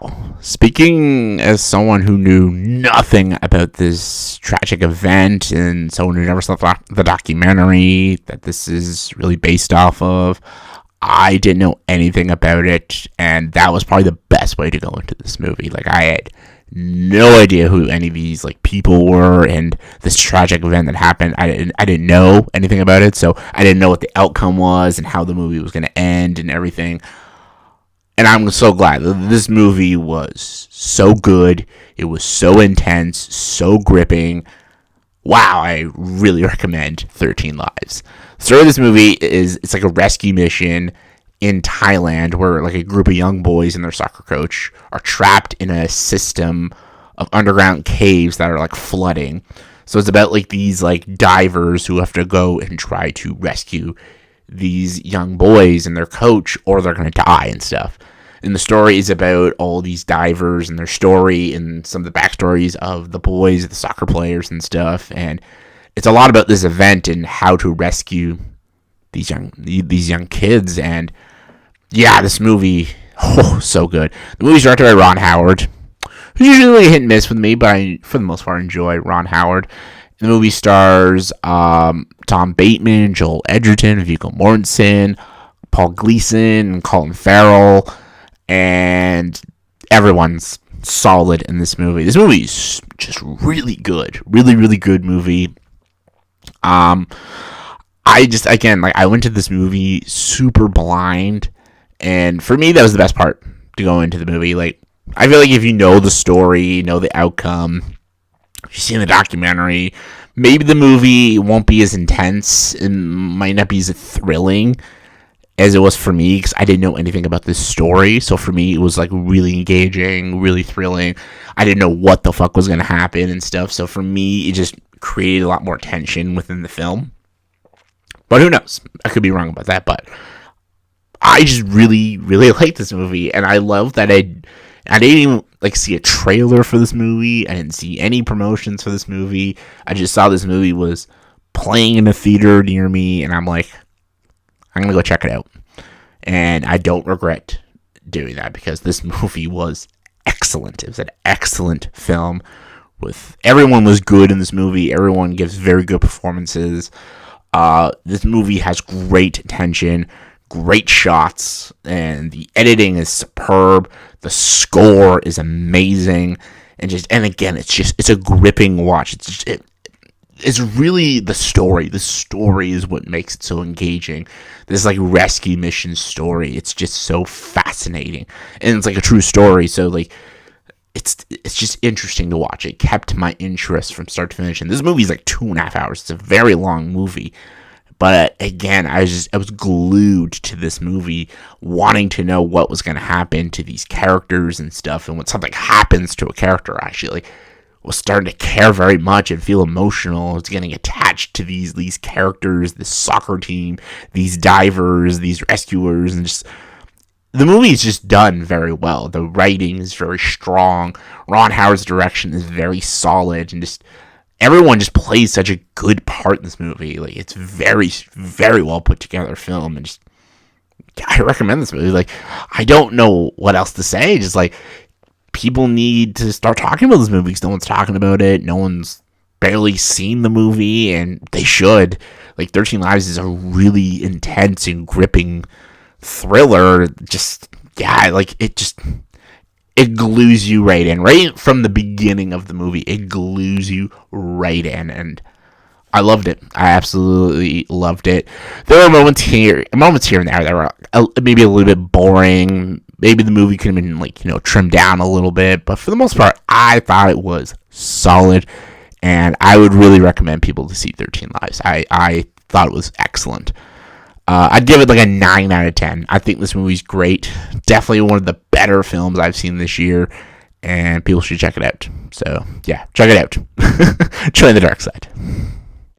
Wow. Speaking as someone who knew nothing about this tragic event and someone who never saw the documentary that this is really based off of, I didn't know anything about it, and that was probably the best way to go into this movie. Like, I had no idea who any of these people were, and this tragic event that happened. I didn't know anything about it, so I didn't know what the outcome was and how the movie was going to end and everything. And I'm so glad. This movie was so good. It was so intense, so gripping. Wow, I really recommend 13 Lives. The story of this movie is, it's like a rescue mission in Thailand where like a group of young boys and their soccer coach are trapped in a system of underground caves that are like flooding. So it's about like these like divers who have to go and try to rescue these young boys and their coach, or they're going to die and stuff. And the story is about all these divers and their story and some of the backstories of the boys, the soccer players and stuff. And it's a lot about this event and how to rescue these young kids. And yeah, this movie, so good. The movie's directed by Ron Howard, who's usually hit and miss with me, but I, for the most part, enjoy Ron Howard. The movie stars Tom Bateman, Joel Edgerton, Viggo Mortensen, Paul Gleason, and Colin Farrell, and everyone's solid in this movie. This movie is just really good. Really, really good movie. I went to this movie super blind, and for me, that was the best part to go into the movie. Like, I feel like if you know the story, you know the outcome, you've seen the documentary, maybe the movie won't be as intense and might not be as thrilling as it was for me, because I didn't know anything about this story. So for me, it was like really engaging, really thrilling. I didn't know what the fuck was going to happen and stuff. So for me, it just created a lot more tension within the film. But who knows? I could be wrong about that. But I just really, really liked this movie. And I love that I didn't even see a trailer for this movie. I didn't see any promotions for this movie. I just saw this movie was playing in a theater near me, and I'm like, I'm going to go check it out. And I don't regret doing that, because this movie was excellent. It was an excellent film. Everyone was good in this movie. Everyone gives very good performances. This movie has great tension, great shots, and the editing is superb. The score is amazing, and again, it's a gripping watch. It's really the story. The story is what makes it so engaging. This rescue mission story. It's just so fascinating, and it's a true story. So it's just interesting to watch. It kept my interest from start to finish. And this movie is 2.5 hours. It's a very long movie. But again, I was glued to this movie, wanting to know what was going to happen to these characters and stuff. And when something happens to a character, I actually was starting to care very much and feel emotional. I was getting attached to these characters, this soccer team, these divers, these rescuers, and just the movie is just done very well. The writing is very strong. Ron Howard's direction is very solid, and just everyone just plays such a good part in this movie. It's very, very well put together film, and I recommend this movie. I don't know what else to say. Just people need to start talking about this movie, because no one's talking about it. No one's barely seen the movie, and they should. 13 Lives is a really intense and gripping thriller. It glues you right in. Right from the beginning of the movie, it glues you right in, and I loved it. I absolutely loved it. There were moments here and there that were maybe a little bit boring. Maybe the movie could have been trimmed down a little bit, but for the most part, I thought it was solid, and I would really recommend people to see 13 Lives. I thought it was excellent. I'd give it a 9 out of 10. I think this movie's great. Definitely one of the better films I've seen this year, and people should check it out. So, yeah, check it out. Join the dark side.